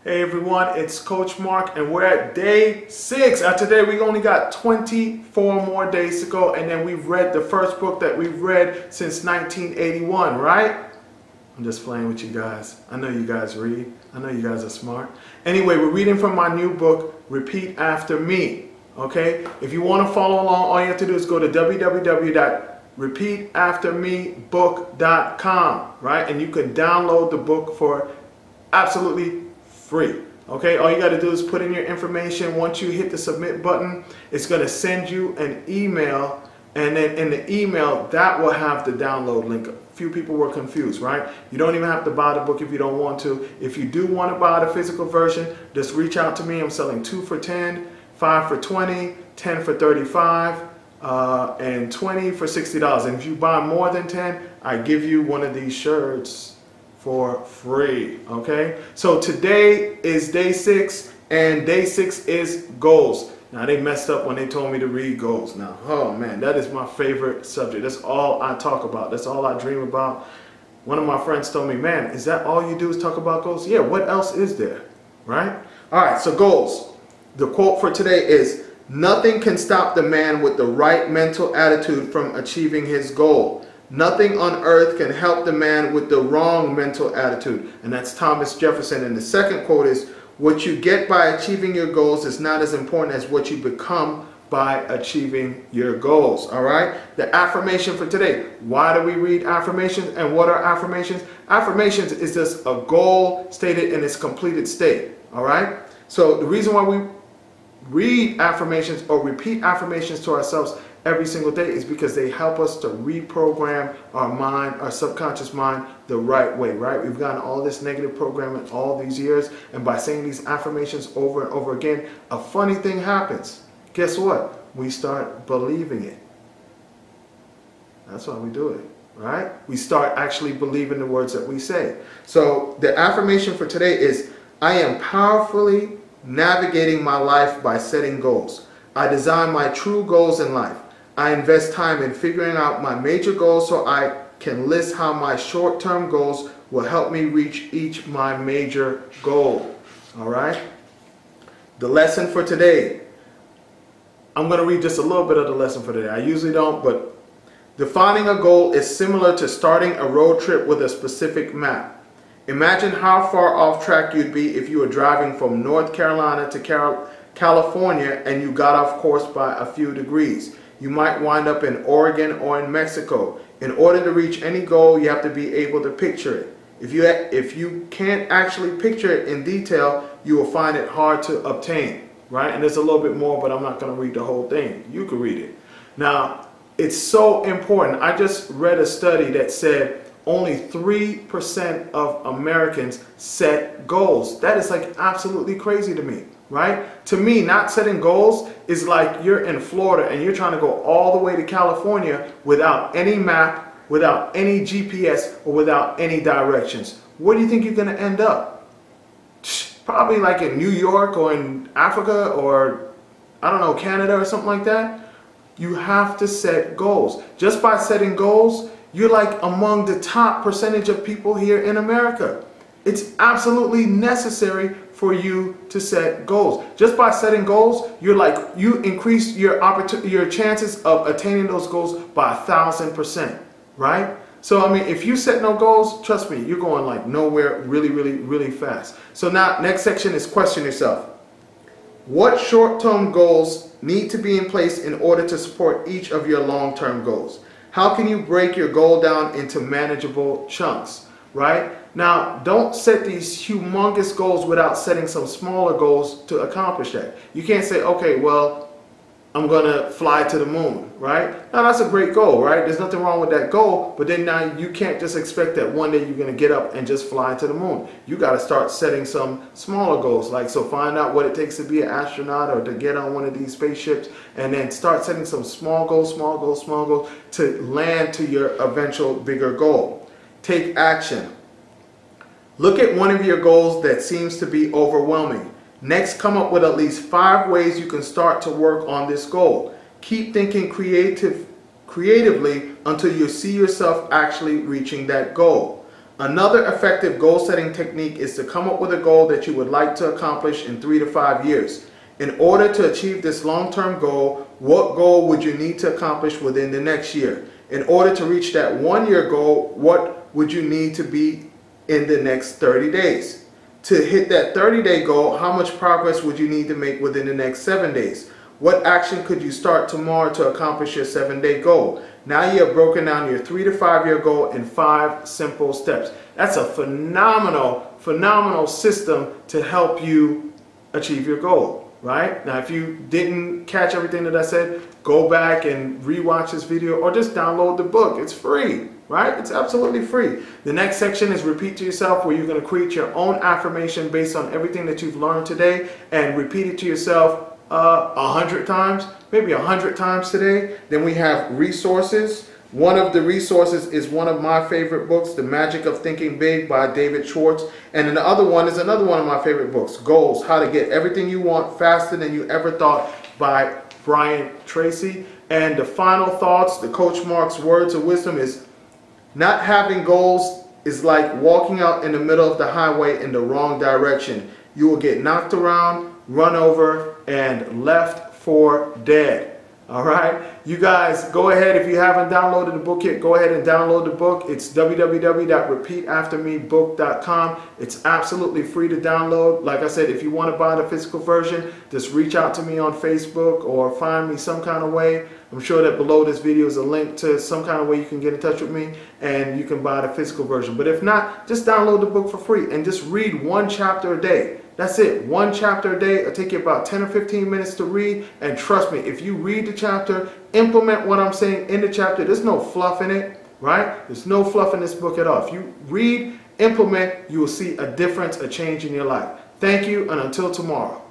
Hey everyone, it's Coach Mark and we're at day 6. Today we only got 24 more days to go, and then we've read the first book that we've read since 1981, right? I'm just playing with you guys. I know you guys read. I know you guys are smart. Anyway, we're reading from my new book, Repeat After Me. Okay? If you want to follow along, all you have to do is go to www.repeataftermebook.com, right? And you can download the book for absolutely free. Okay, all you got to do is put in your information. Once you hit the submit button, it's going to send you an email, and then in the email that will have the download link. A few people were confused, right? You don't even have to buy the book if you don't want to. If you do want to buy the physical version, just reach out to me. I'm selling 2 for $10, 5 for $20, 10 for $35, and 20 for $60. And if you buy more than 10, I give you one of these shirts for free. Okay, so today is day 6, and day 6 is goals. Now they messed up when they told me to read goals. Now, oh man, that is my favorite subject. That's all I talk about. That's all I dream about. One of my friends told me, man, is that all you do is talk about goals? Yeah, what else is there, right? All right, so goals. The quote for today is, nothing can stop the man with the right mental attitude from achieving his goal. Nothing on earth can help the man with the wrong mental attitude. And that's Thomas Jefferson. And the second quote is, what you get by achieving your goals is not as important as what you become by achieving your goals. All right? The affirmation for today. Why do we read affirmations, and what are affirmations? Affirmations is just a goal stated in its completed state. All right? So the reason why we read affirmations or repeat affirmations to ourselves every single day is because they help us to reprogram our mind, our subconscious mind, the right way, right? We've gotten all this negative programming all these years, and by saying these affirmations over and over again, a funny thing happens. Guess what? We start believing it. That's why we do it, right? We start actually believing the words that we say. So the affirmation for today is, I am powerfully navigating my life by setting goals. I design my true goals in life. I invest time in figuring out my major goals so I can list how my short-term goals will help me reach each my major goal. All right? The lesson for today. I'm going to read just a little bit of the lesson for today. I usually don't, but defining a goal is similar to starting a road trip with a specific map. Imagine how far off track you'd be if you were driving from North Carolina to California and you got off course by a few degrees. You might wind up in Oregon or in Mexico. In order to reach any goal, you have to be able to picture it. If you can't actually picture it in detail, you will find it hard to obtain, right? And there's a little bit more, but I'm not going to read the whole thing. You can read it. Now, it's so important. I just read a study that said only 3% of Americans set goals. That is like absolutely crazy to me, right? To me, not setting goals is like you're in Florida and you're trying to go all the way to California without any map, without any GPS, or without any directions. Where do you think you're going to end up? Probably like in New York or in Africa or, I don't know, Canada or something like that. You have to set goals. Just by setting goals, you're like among the top percentage of people here in America. It's absolutely necessary for you to set goals. Just by setting goals, you increase your chances of attaining those goals by 1,000%, right? So I mean, if you set no goals, trust me, you're going like nowhere really fast. So now, next section is question yourself. What short-term goals need to be in place in order to support each of your long-term goals? How can you break your goal down into manageable chunks, right? Now, don't set these humongous goals without setting some smaller goals to accomplish that. You can't say, okay, well, I'm going to fly to the moon, right? Now, that's a great goal, right? There's nothing wrong with that goal, but then now you can't just expect that one day you're going to get up and just fly to the moon. You got to start setting some smaller goals, like, so find out what it takes to be an astronaut or to get on one of these spaceships, and then start setting some small goals to land to your eventual bigger goal. Take action. Look at one of your goals that seems to be overwhelming. Next, come up with at least 5 ways you can start to work on this goal. Keep thinking creatively until you see yourself actually reaching that goal. Another effective goal setting technique is to come up with a goal that you would like to accomplish in 3 to 5 years. In order to achieve this long-term goal, what goal would you need to accomplish within the next year? In order to reach that 1-year goal, what would you need to be in the next 30 days? To hit that 30-day goal, how much progress would you need to make within the next 7 days? What action could you start tomorrow to accomplish your 7-day goal? Now you have broken down your 3 to 5 year goal in 5 simple steps. That's a phenomenal system to help you achieve your goal, right? Now, if you didn't catch everything that I said, go back and rewatch this video or just download the book. It's free, right? It's absolutely free. The next section is repeat to yourself, where you're going to create your own affirmation based on everything that you've learned today and repeat it to yourself 100 times, maybe 100 times today. Then we have resources. One of the resources is one of my favorite books, The Magic of Thinking Big by David Schwartz. And then the other one is another one of my favorite books, Goals, How to Get Everything You Want Faster Than You Ever Thought by Brian Tracy. And the final thoughts, the Coach Mark's words of wisdom is, not having goals is like walking out in the middle of the highway in the wrong direction. You will get knocked around, run over, and left for dead. All right, you guys, go ahead. If you haven't downloaded the book yet, go ahead and download the book. It's www.repeataftermebook.com. It's absolutely free to download. Like I said, if you want to buy the physical version, just reach out to me on Facebook or find me some kind of way. I'm sure that below this video is a link to some kind of way you can get in touch with me and you can buy the physical version. But if not, just download the book for free and just read 1 chapter a day. That's it. 1 chapter a day. It'll take you about 10 or 15 minutes to read. And trust me, if you read the chapter, implement what I'm saying in the chapter. There's no fluff in it, right? There's no fluff in this book at all. If you read, implement, you will see a difference, a change in your life. Thank you, and until tomorrow.